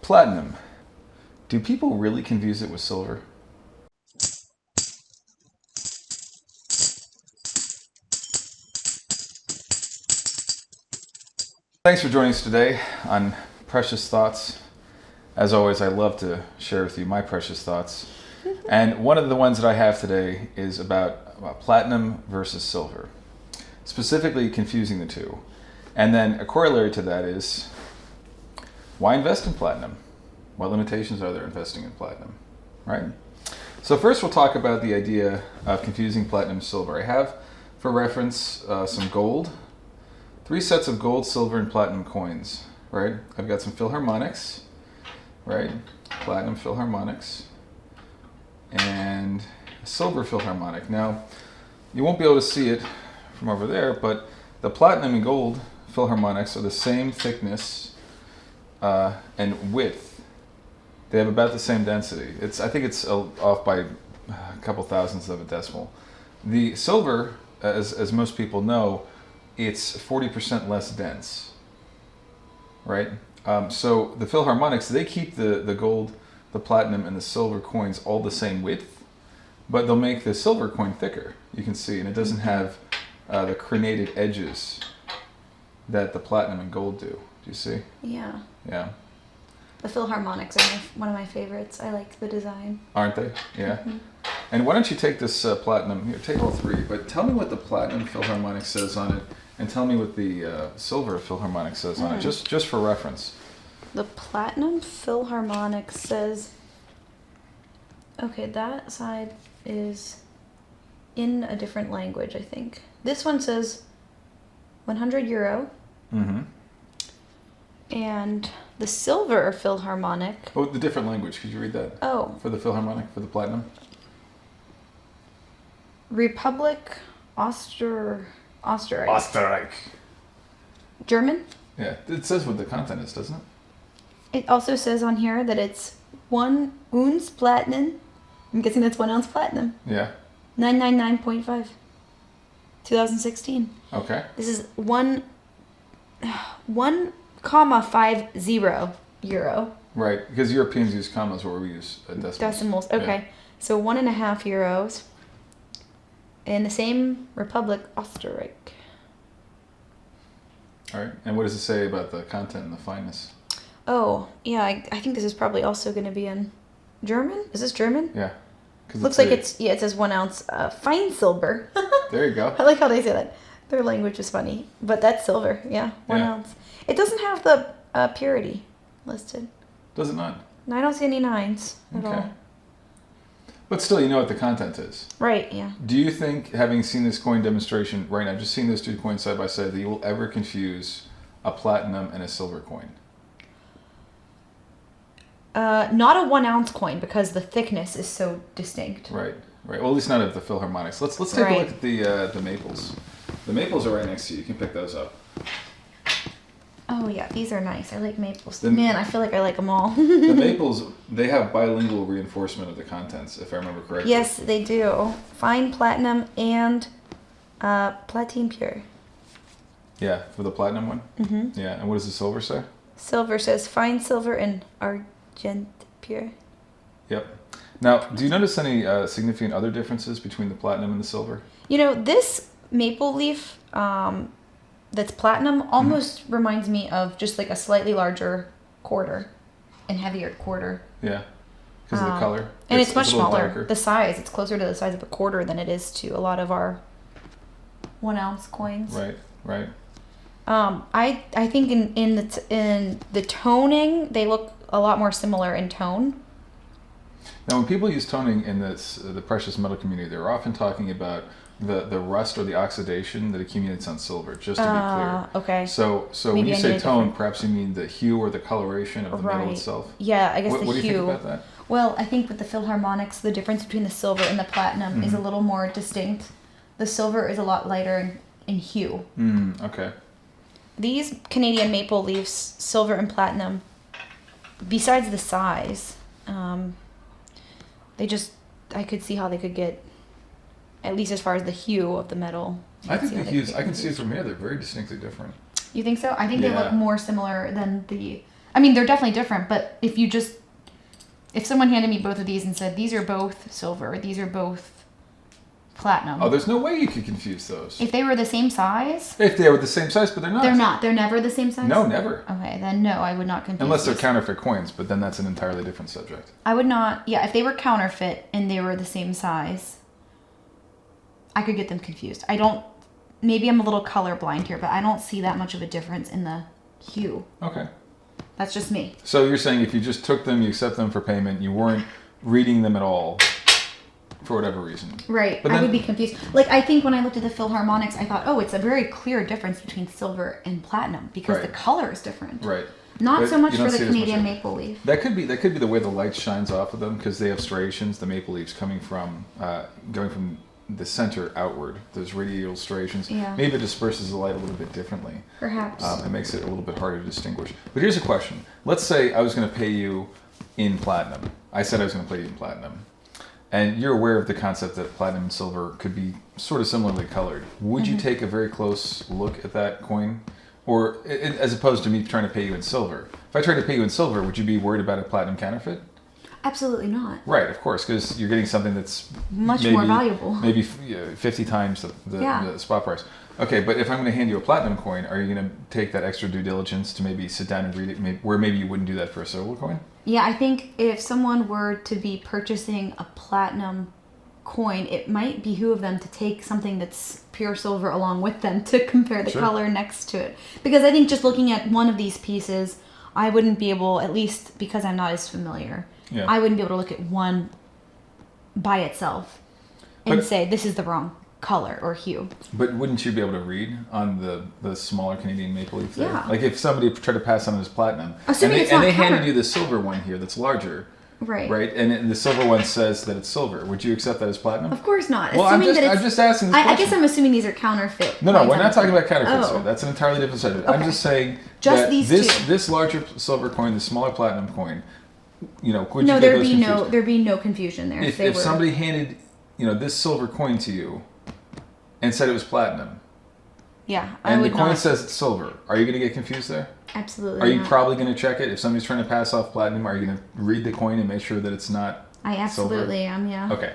Platinum. Do people really confuse it with silver? Thanks for joining us today on Precious Thoughts. As always, I love to share with you my precious thoughts. And one of the ones that I have today is about platinum versus silver, specifically confusing the two. And then a corollary to that is, why invest in platinum? What limitations are there investing in platinum, right? So first we'll talk about the idea of confusing platinum and silver. I have, for reference, some gold. 3 sets of gold, silver, and platinum coins, right? I've got some philharmonics, right? Platinum philharmonics. And a silver philharmonic. Now, you won't be able to see it from over there, but the platinum and gold philharmonics are the same thickness and width. They have about the same density. I think it's off by a couple thousandths of a decimal. The silver, as most people know, it's 40% less dense, right? So the philharmonics, they keep the gold, the platinum, and the silver coins all the same width, but they'll make the silver coin thicker, you can see, and it doesn't have the crenated edges that the platinum and gold do. Do you see? Yeah. Yeah. The philharmonics are one of my favorites. I like the design. Aren't they? Yeah. Mm-hmm. And why don't you take this platinum, here, take all 3, but tell me what the platinum philharmonic says on it, and tell me what the silver philharmonic says on it, just for reference. The platinum philharmonic says, okay, that side is in a different language, I think. This one says 100 euro. Mm-hmm. And the silver philharmonic. Oh, the different language. Could you read that? Oh. For the philharmonic, for the platinum? Republic Österreich. Österreich. German? Yeah, it says what the content is, doesn't it? It also says on here that it's 1 ounce platinum. I'm guessing that's 1 ounce platinum. Yeah. 999.5. 2016. Okay. This is 1,50 euro. Right, because Europeans use commas where we use decimals. Decimals, okay. Yeah. So 1.5 euros. In the same Republic, Österreich. All right, and what does it say about the content and the fineness? Oh, yeah, I think this is probably also going to be in German. Is this German? Yeah. Looks like it says 1 ounce finesilber. There you go. I like how they say that. Their language is funny. But that's silver, yeah, 1 ounce. It doesn't have the purity listed. Does it not? No, I don't see any 9s at all. But still, you know what the content is. Right, yeah. Do you think, having seen this coin demonstration right now, just seeing those 2 coins side by side, that you will ever confuse a platinum and a silver coin? Not a 1 ounce coin because the thickness is so distinct. Right. Well, at least not of the philharmonics. Let's take a look at the maples. The maples are right next to you. You can pick those up. Oh yeah, these are nice. I like maples. Man, I feel like I like them all. The maples, they have bilingual reinforcement of the contents, if I remember correctly. Yes, they do. Fine platinum and platine pure. Yeah, for the platinum one? Mm-hmm. Yeah, and what does the silver say? Silver says fine silver and argent pure. Yep. Now, do you notice any significant other differences between the platinum and the silver? You know, this maple leaf that's platinum almost reminds me of just like a slightly larger quarter and heavier quarter. Yeah, because of the color. And it's much smaller. Darker. The size, it's closer to the size of a quarter than it is to a lot of our 1 ounce coins. Right. I think in the toning, they look a lot more similar in tone. Now, when people use toning in the precious metal community, they're often talking about the rust or the oxidation that accumulates on silver, just to be clear. Okay. So when you say tone, perhaps you mean the hue or the coloration of the metal itself? Yeah, I guess the hue. What do you think about that? Well, I think with the philharmonics, the difference between the silver and the platinum is a little more distinct. The silver is a lot lighter in hue. Okay. These Canadian maple leafs, silver and platinum, besides the size, I could see how they could get, at least as far as the hue of the metal. I think I can see it from here. They're very distinctly different. You think so? I think they look more similar than the I mean, they're definitely different, but if someone handed me both of these and said, these are both silver, these are both platinum. Oh, there's no way you could confuse those. If they were the same size? If they were the same size, but they're not. They're not. They're never the same size? No, never. Okay, then no, I would not confuse Unless they're these. counterfeit coins, but then that's an entirely different subject. I would not, yeah, if they were counterfeit and they were the same size, I could get them confused. Maybe I'm a little colorblind here, but I don't see that much of a difference in the hue. Okay. That's just me. So you're saying if you just took them, you accept them for payment, you weren't reading them at all for whatever reason. Right. But I then- would be confused. Like, I think when I looked at the philharmonics, I thought, oh, it's a very clear difference between silver and platinum because Right. the color is different. Right. Not But so much you for don't the see it as much Canadian of- maple leaf. That could be the way the light shines off of them because they have striations, the maple leaves coming from going from the center outward. Those radial striations. Yeah. Maybe it disperses the light a little bit differently. Perhaps. It makes it a little bit harder to distinguish. But here's a question. Let's say I was going to pay you in platinum. I said I was going to pay you in platinum. And you're aware of the concept that platinum and silver could be sort of similarly colored. Would you take a very close look at that coin? Or as opposed to me trying to pay you in silver? If I tried to pay you in silver, would you be worried about a platinum counterfeit? Absolutely not. Right, of course, because you're getting something that's Much more valuable. Maybe 50 times the spot price. Okay, but if I'm going to hand you a platinum coin, are you going to take that extra due diligence to maybe sit down and read it, where maybe you wouldn't do that for a silver coin? Yeah, I think if someone were to be purchasing a platinum coin, it might behoove them to take something that's pure silver along with them to compare the Sure. color next to it. Because I think just looking at one of these pieces, I wouldn't be able, at least because I'm not as familiar, Yeah. I wouldn't be able to look at one by itself and But- say this is the wrong color or hue. But wouldn't you be able to read on the smaller Canadian maple leaf there? Yeah. Like if somebody tried to pass on as platinum, Assuming and it's they, and not they handed counter- you the silver one here that's larger, Right. right? And the silver one says that it's silver. Would you accept that as platinum? Of course not. Well, Assuming that I'm it's, just asking this I question. guess I'm assuming these are counterfeit. No, coins we're on not it. talking about counterfeits Oh. here. That's an entirely different subject. I'm Okay. just saying Just that these this two. this larger silver coin, the smaller platinum coin, would No, you get there'd those be confused? there'd be no confusion there If they were. somebody handed this silver coin to you and said it was platinum, Yeah, I and the would coin not. says it's silver, are you going to get confused there? Absolutely. Are you not. probably going to check it if somebody's trying to pass off platinum? Are you going to read the coin and make sure that it's not? I absolutely am. Yeah. Okay.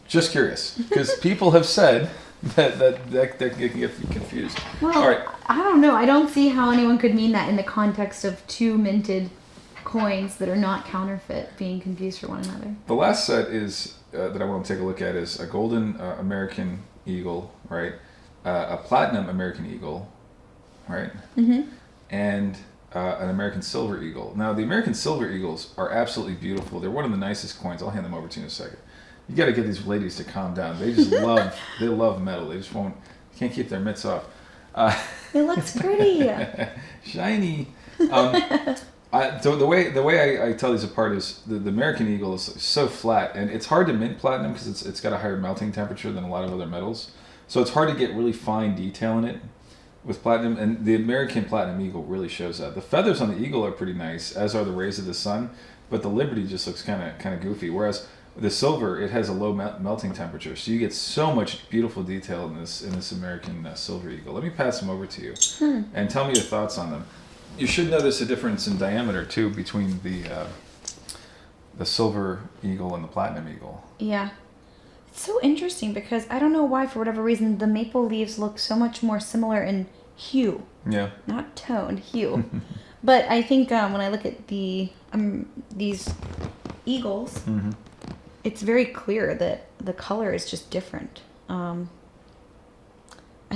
Just curious, because people have said that can get confused. Well, All right. I don't know. I don't see how anyone could mean that in the context of two minted coins that are not counterfeit being confused for one another. The last set is that I want to take a look at is a golden American eagle, right? A platinum American eagle, right? Mm-hmm. And an American silver eagle. Now, the American silver eagles are absolutely beautiful. They're one of the nicest coins. I'll hand them over to you in a second. You got to get these ladies to calm down. They just love metal. They just can't keep their mitts off. It looks pretty. Shiny. So the way I tell these apart is the American eagle is so flat, and it's hard to mint platinum because it's got a higher melting temperature than a lot of other metals. So it's hard to get really fine detail in it with platinum, and the American platinum eagle really shows that. The feathers on the eagle are pretty nice, as are the rays of the sun, but the Liberty just looks kind of goofy. Whereas the silver, it has a low melting temperature, so you get so much beautiful detail in this American silver eagle. Let me pass them over to you, and tell me your thoughts on them. You should notice a difference in diameter too between the silver eagle and the platinum eagle. Yeah. It's so interesting because I don't know why, for whatever reason, the maple leaves look so much more similar in hue. Yeah. Not tone, hue. But I think when I look at these eagles, Mm-hmm. it's very clear that the color is just different. I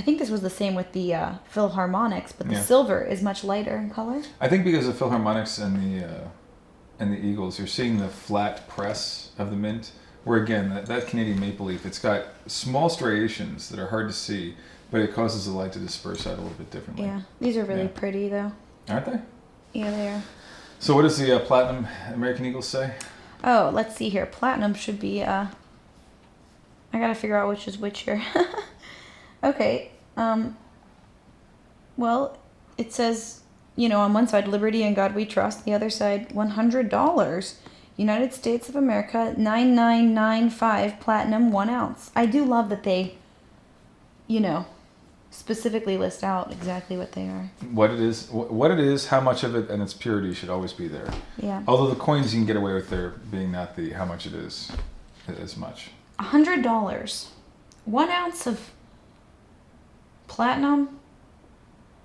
think this was the same with the philharmonics, but the Yeah. silver is much lighter in color. I think because of philharmonics and the eagles, you're seeing the flat press of the mint. Where again, that Canadian maple leaf, it's got small striations that are hard to see, but it causes the light to disperse out a little bit differently. Yeah, these are really Yeah. pretty though. Aren't they? Yeah, they are. So what does the platinum American eagle say? Oh, let's see here. Platinum should be, I gotta figure out which is which here. Okay, well, it says, on one side, Liberty and God We Trust, the other side, $100. United States of America, 9995 platinum, 1 ounce. I do love that they, specifically list out exactly what they are. What it is, how much of it, and its purity should always be there. Yeah. Although the coins you can get away with there being not the how much it is as much. $100. 1 ounce of platinum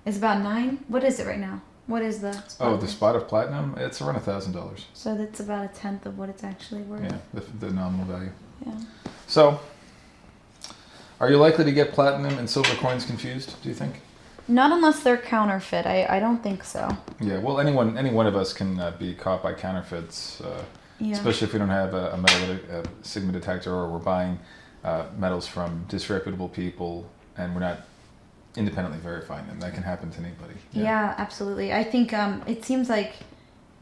is about 9. What is it right now? What is the spot? Oh, the spot of platinum? It's around $1,000. So that's about a tenth of what it's actually worth. Yeah, the nominal value. Yeah. So, are you likely to get platinum and silver coins confused, do you think? Not unless they're counterfeit. I don't think so. Yeah, well, any one of us can be caught by counterfeits, Yeah. especially if we don't have a metal sigma detector, or we're buying metals from disreputable people and we're not independently verifying them. That can happen to anybody. Yeah, absolutely. I think it seems like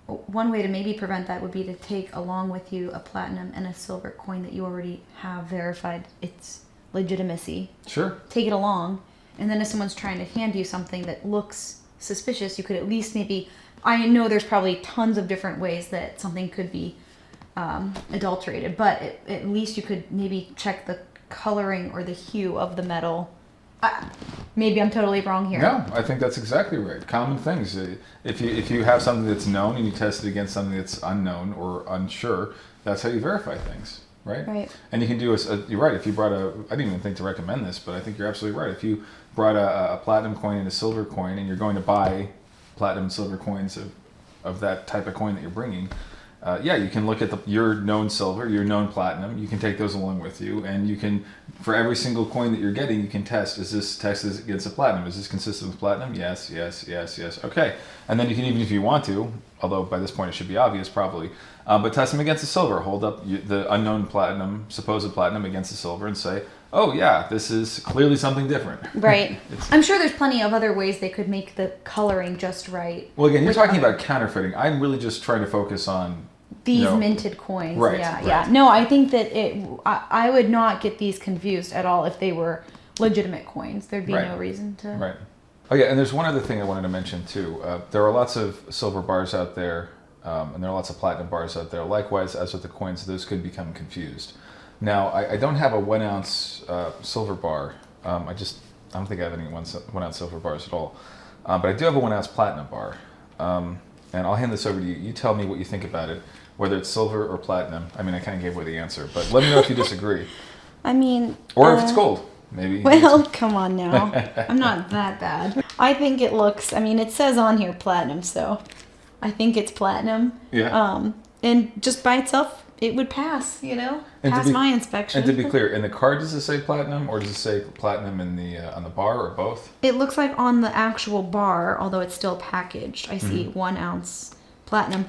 one way to maybe prevent that would be to take along with you a platinum and a silver coin that you already have verified its legitimacy. Sure. Take it along, and then if someone's trying to hand you something that looks suspicious, you could at least maybe, I know there's probably tons of different ways that something could be adulterated, but at least you could maybe check the coloring or the hue of the metal. Maybe I'm totally wrong here. No, I think that's exactly right. Common things. If you have something that's known and you test it against something that's unknown or unsure, that's how you verify things, right? Right. And you can do you're right. If you brought I didn't even think to recommend this, but I think you're absolutely right. If you brought a platinum coin and a silver coin, and you're going to buy platinum and silver coins of that type of coin that you're bringing, you can look at your known silver, your known platinum. You can take those along with you, and you can, for every single coin that you're getting, you can test: is this tested against a platinum? Is this consistent with platinum? Yes, yes, yes, yes. Okay, and then you can, even if you want to, although by this point it should be obvious probably, but test them against the silver. Hold up the unknown platinum, supposed platinum, against the silver, and say, oh yeah, this is clearly something different. Right. I'm sure there's plenty of other ways they could make the coloring just right. Well, again, you're talking about counterfeiting. I'm really just trying to focus on these minted coins. Right, Yeah, right. yeah. No, I think that I would not get these confused at all if they were legitimate coins. There'd be Right. no reason to. Right. Oh yeah, and there's one other thing I wanted to mention too. There are lots of silver bars out there, and there are lots of platinum bars out there. Likewise, as with the coins, those could become confused. Now, I don't have a 1 ounce silver bar. I don't think I have any 1 ounce silver bars at all. But I do have a 1 ounce platinum bar. And I'll hand this over to you. You tell me what you think about it, whether it's silver or platinum. I mean, I kind of gave away the answer, but let me know if you disagree. I mean. Or if it's gold, maybe. Well, come on now. I'm not that bad. I think it looks. I mean, it says on here platinum, so I think it's platinum. Yeah. And just by itself, it would pass. You know, pass my inspection. And to be clear, in the card, does it say platinum, or does it say platinum in the on the bar, or both? It looks like on the actual bar, although it's still packaged. I see 1 ounce platinum.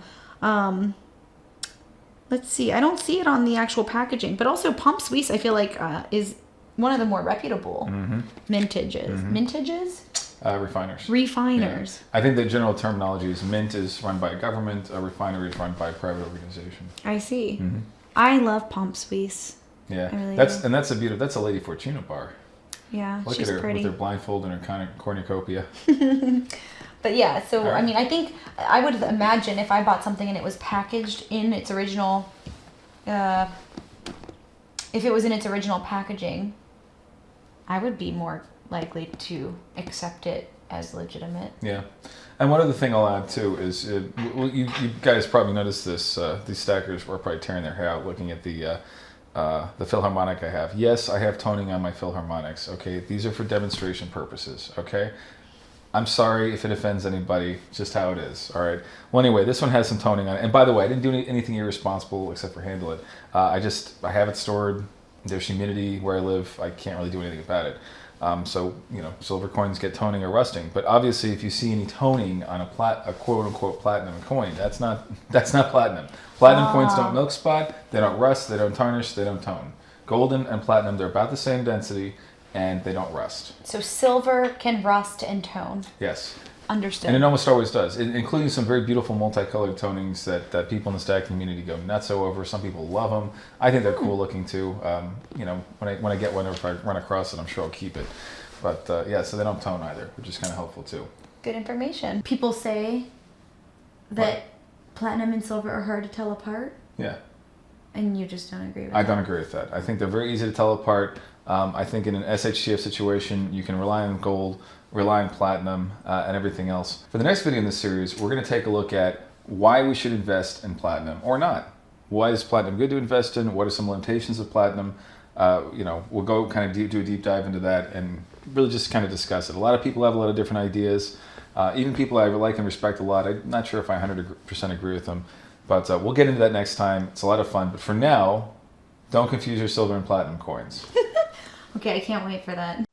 Let's see. I don't see it on the actual packaging, but also PAMP Suisse, I feel like, is one of the more reputable mintages. Mintages? Refiners. Refiners. Yeah. I think the general terminology is mint is run by a government, a refinery is run by a private organization. I see. I love PAMP Suisse. Yeah, I really that's do. and that's a beautiful. That's a Lady Fortuna bar. Yeah, Look she's at her pretty. with her blindfold and her kind of cornucopia. But yeah, so All right. I mean, I think I would imagine if I bought something and it was packaged in its original, if it was in its original packaging, I would be more likely to accept it as legitimate. Yeah, and one other thing I'll add too is you guys probably noticed this. These stackers were probably tearing their hair out looking at the Philharmonic I have. Yes, I have toning on my Philharmonics. Okay, these are for demonstration purposes. Okay. I'm sorry if it offends anybody, just how it is, all right? Well, anyway, this one has some toning on it. And by the way, I didn't do anything irresponsible except for handle it. I have it stored. There's humidity where I live. I can't really do anything about it. So, silver coins get toning or rusting. But obviously, if you see any toning on a quote-unquote platinum coin, that's not platinum. Platinum coins don't milk spot, they don't rust, they don't tarnish, they don't tone. Golden and platinum, they're about the same density, and they don't rust. So silver can rust and tone. Yes. Understood. And it almost always does, including some very beautiful multicolored tonings that people in the stack community go nuts over. Some people love them. I think they're cool looking too. When I get one, or if I run across it, I'm sure I'll keep it. But so they don't tone either, which is kind of helpful too. Good information. People say that platinum and silver are hard to tell apart. Yeah. And you just don't agree with I that? don't agree with that. I think they're very easy to tell apart. I think in an SHTF situation, you can rely on gold, rely on platinum, and everything else. For the next video in this series, we're going to take a look at why we should invest in platinum or not. Why is platinum good to invest in? What are some limitations of platinum? We'll go kind of do a deep dive into that and really just kind of discuss it. A lot of people have a lot of different ideas. Even people I like and respect a lot. I'm not sure if I 100% agree with them, but we'll get into that next time. It's a lot of fun. But for now, don't confuse your silver and platinum coins. Okay, I can't wait for that.